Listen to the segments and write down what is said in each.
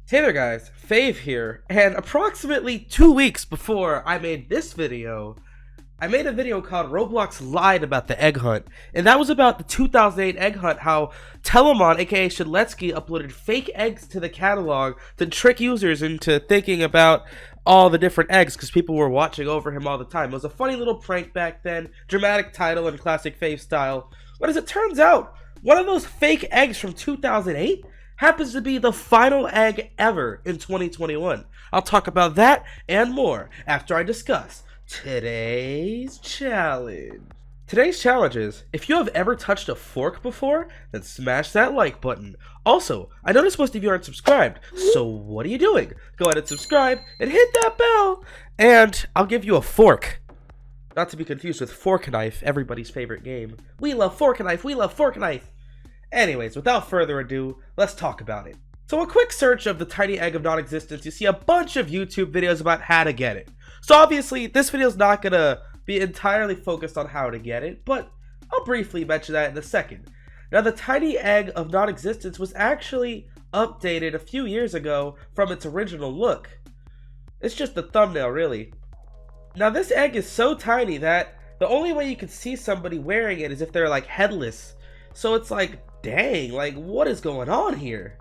Hey there guys, Fave here, and approximately 2 weeks before I made this video, I made a video called Roblox Lied About the Egg Hunt, and that was about the 2008 egg hunt, how Telemon aka Shadletsky uploaded fake eggs to the catalog to trick users into thinking about all the different eggs because people were watching over him all the time. It was a funny little prank back then, dramatic title in classic Fave style, but as it turns out, one of those fake eggs from 2008 happens to be the final egg ever in 2021. I'll talk about that and more after I discuss today's challenge. Today's challenge is, if you have ever touched a fork before, then smash that like button. Also, I noticed most of you aren't subscribed, so what are you doing? Go ahead and subscribe and hit that bell, and I'll give you a fork. Not to be confused with Fork Knife, everybody's favorite game. We love Fork Knife, we love Fork Knife. Anyways, without further ado, let's talk about it. So a quick search of the Tiny Egg of Nonexistence, you see a bunch of YouTube videos about how to get it. So obviously, this video is not gonna be entirely focused on how to get it, but I'll briefly mention that in a second. Now, the Tiny Egg of Nonexistence was actually updated a few years ago from its original look. It's just the thumbnail, really. Now, this egg is so tiny that the only way you can see somebody wearing it is if they're like headless. So it's like, dang, like what is going on here?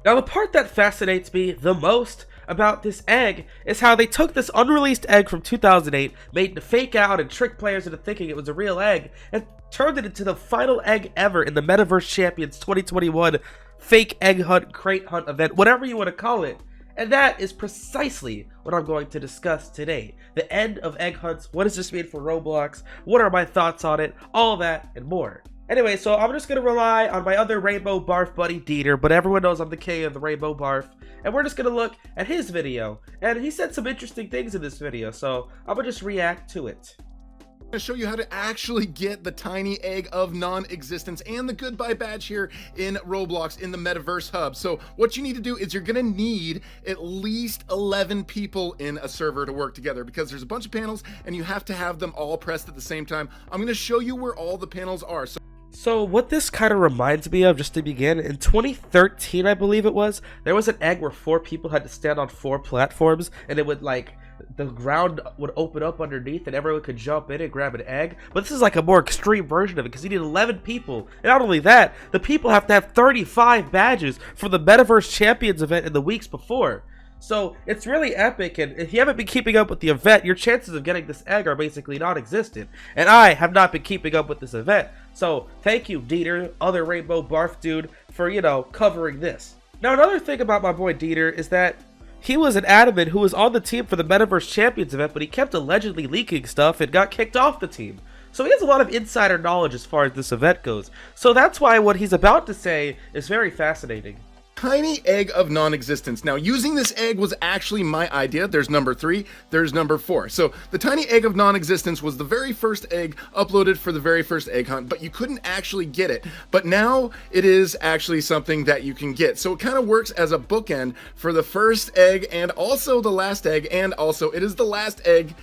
Now the part that fascinates me the most about this egg is how they took this unreleased egg from 2008, made it to fake out and trick players into thinking it was a real egg, and turned it into the final egg ever in the Metaverse Champions 2021 fake egg hunt, crate hunt event, whatever you want to call it. And that is precisely what I'm going to discuss today. The end of egg hunts, what does this mean for Roblox, what are my thoughts on it, all that and more. Anyway, so I'm just going to rely on my other Rainbow Barf buddy, Dieter, but everyone knows I'm the king of the Rainbow Barf, and we're just going to look at his video, and he said some interesting things in this video, so I'm going to just react to it. I'm going to show you how to actually get the Tiny Egg of Nonexistence and the Goodbye badge here in Roblox in the Metaverse Hub. So what you need to do is you're going to need at least 11 people in a server to work together because there's a bunch of panels and you have to have them all pressed at the same time. I'm going to show you where all the panels are. So what this kind of reminds me of, just to begin, in 2013, I believe it was, there was an egg where 4 people had to stand on 4 platforms, and it would like, the ground would open up underneath and everyone could jump in and grab an egg. But this is like a more extreme version of it because you need 11 people. And not only that, the people have to have 35 badges for the Metaverse Champions event in the weeks before. So it's really epic, and if you haven't been keeping up with the event, your chances of getting this egg are basically non-existent. And I have not been keeping up with this event. So thank you, Dieter, other Rainbow Barf dude, for, you know, covering this. Now, another thing about my boy Dieter is that he was an admin who was on the team for the Metaverse Champions event, but he kept allegedly leaking stuff and got kicked off the team. So he has a lot of insider knowledge as far as this event goes. So that's why what he's about to say is very fascinating. Tiny Egg of Nonexistence. Now, using this egg was actually my idea. There's number 3, there's number 4. So the Tiny Egg of Nonexistence was the very first egg uploaded for the very first egg hunt, but you couldn't actually get it. But now it is actually something that you can get. So it kind of works as a bookend for the first egg and also the last egg, and also it is the last egg.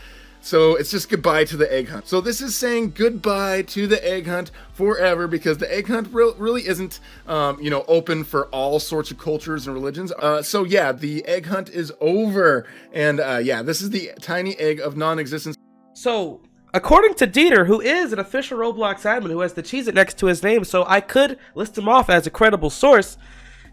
So it's just goodbye to the egg hunt. So this is saying goodbye to the egg hunt forever because the egg hunt really isn't, open for all sorts of cultures and religions. So yeah, the egg hunt is over. And yeah, this is the Tiny Egg of Nonexistence. So, according to Dieter, who is an official Roblox admin who has the Cheez-It next to his name, so I could list him off as a credible source,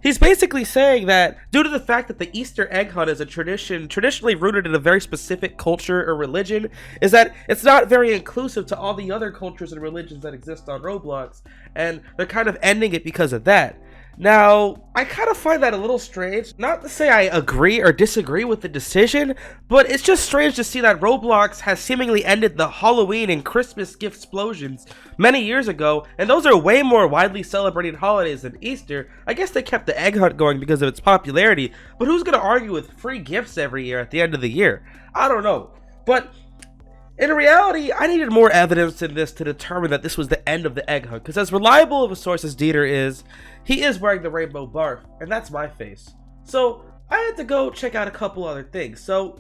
he's basically saying that due to the fact that the Easter egg hunt is a traditionally rooted in a very specific culture or religion, is that it's not very inclusive to all the other cultures and religions that exist on Roblox, and they're kind of ending it because of that. Now, I kind of find that a little strange. Not to say I agree or disagree with the decision, but it's just strange to see that Roblox has seemingly ended the Halloween and Christmas gift explosions many years ago, and those are way more widely celebrated holidays than Easter. I guess they kept the egg hunt going because of its popularity, but who's gonna argue with free gifts every year at the end of the year? I don't know. But in reality, I needed more evidence in this to determine that this was the end of the egg hunt, because as reliable of a source as Dieter is, he is wearing the Rainbow Barf, and that's my face. So I had to go check out a couple other things. So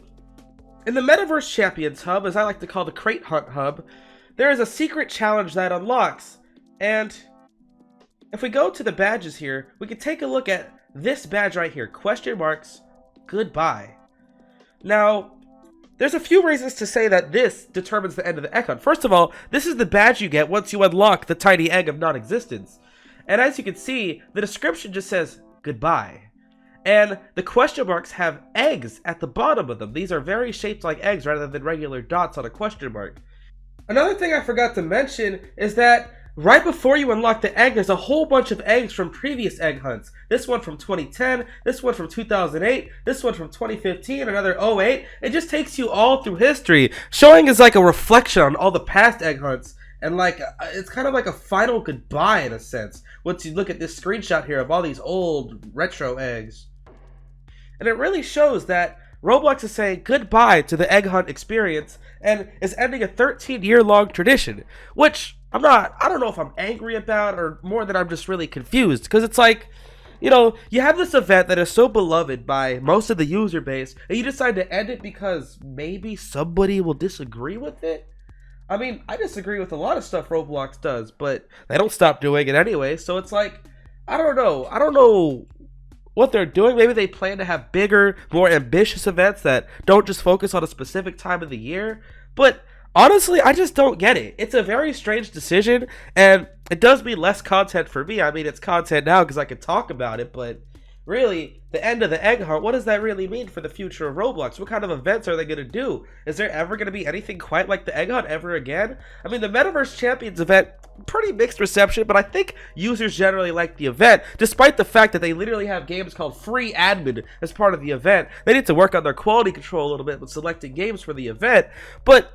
in the Metaverse Champions Hub, as I like to call the Crate Hunt Hub, there is a secret challenge that unlocks, and if we go to the badges here, we can take a look at this badge right here, question marks, goodbye. Now, there's a few reasons to say that this determines the end of the egg hunt. First of all, this is the badge you get once you unlock the Tiny Egg of Nonexistence. And as you can see, the description just says, goodbye. And the question marks have eggs at the bottom of them. These are very shaped like eggs rather than regular dots on a question mark. Another thing I forgot to mention is that right before you unlock the egg, there's a whole bunch of eggs from previous egg hunts. This one from 2010, this one from 2008, this one from 2015, another 08. It just takes you all through history, showing as like a reflection on all the past egg hunts. And like, it's kind of like a final goodbye in a sense, once you look at this screenshot here of all these old retro eggs. And it really shows that Roblox is saying goodbye to the egg hunt experience and is ending a 13-year-long tradition, which I don't know if I'm angry about or more than I'm just really confused, because it's like, you know, you have this event that is so beloved by most of the user base, and you decide to end it because maybe somebody will disagree with it? I mean, I disagree with a lot of stuff Roblox does, but they don't stop doing it anyway, so it's like, I don't know what they're doing. Maybe they plan to have bigger, more ambitious events that don't just focus on a specific time of the year, but honestly, I just don't get it. It's a very strange decision, and it does mean less content for me. I mean, it's content now because I can talk about it, but really, the end of the egg hunt, what does that really mean for the future of Roblox? What kind of events are they going to do? Is there ever going to be anything quite like the egg hunt ever again? I mean, the Metaverse Champions event, pretty mixed reception, but I think users generally like the event, despite the fact that they literally have games called free admin as part of the event. They need to work on their quality control a little bit with selecting games for the event, but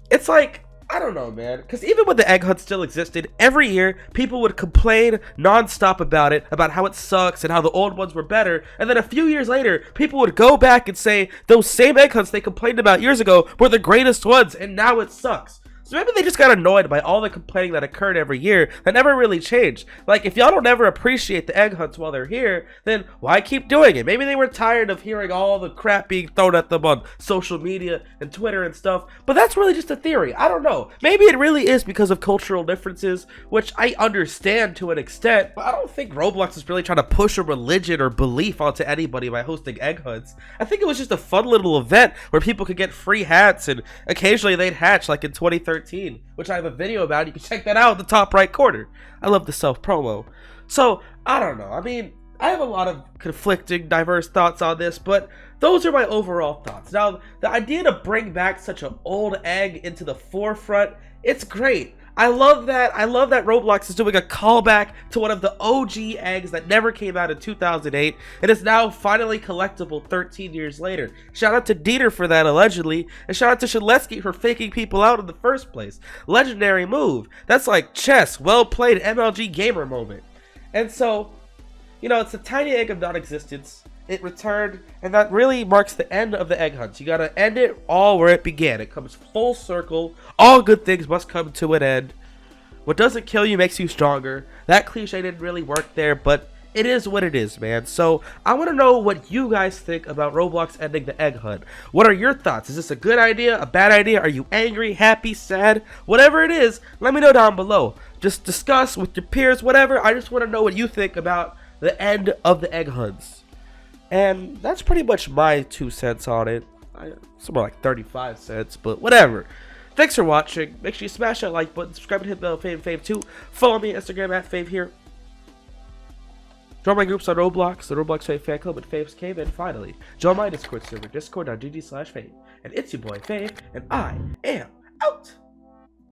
it's like, I don't know, man, because even when the egg hunt still existed, every year people would complain non-stop about it, about how it sucks and how the old ones were better, and then a few years later, people would go back and say those same egg hunts they complained about years ago were the greatest ones, and now it sucks. So maybe they just got annoyed by all the complaining that occurred every year that never really changed. Like, if y'all don't ever appreciate the egg hunts while they're here, then why keep doing it? Maybe they were tired of hearing all the crap being thrown at them on social media and Twitter and stuff, but that's really just a theory. I don't know. Maybe it really is because of cultural differences, which I understand to an extent, but I don't think Roblox is really trying to push a religion or belief onto anybody by hosting egg hunts. I think it was just a fun little event where people could get free hats and occasionally they'd hatch, like in 2013. Which I have a video about. You can check that out in the top right corner. I love the self-promo. So, I don't know. I mean, I have a lot of conflicting, diverse thoughts on this, but those are my overall thoughts. Now, the idea to bring back such an old egg into the forefront, it's great. I love that Roblox is doing a callback to one of the OG eggs that never came out in 2008 and is now finally collectible 13 years later. Shout out to Dieter for that, allegedly, and shout out to Shaleski for faking people out in the first place. Legendary move. That's like chess, well played MLG gamer moment. And so, you know, it's the Tiny Egg of Nonexistence. It returned, and that really marks the end of the egg hunts. You gotta end it all where it began. It comes full circle. All good things must come to an end. What doesn't kill you makes you stronger. That cliche didn't really work there, but it is what it is, man. So I want to know what you guys think about Roblox ending the egg hunt. What are your thoughts? Is this a good idea, a bad idea? Are you angry, happy, sad? Whatever it is, let me know down below. Just discuss with your peers, whatever. I just want to know what you think about the end of the egg hunts. And that's pretty much my 2 cents on it. It's more like 35 cents, but whatever. Thanks for watching. Make sure you smash that like button, subscribe and hit the bell, Fave too. Follow me on Instagram at Fave here. Join my groups on Roblox, the Roblox Fave Fan Club, and Fave's Cave, and finally, join my Discord server, discord.gg/Fave. And it's your boy Fave, and I am out!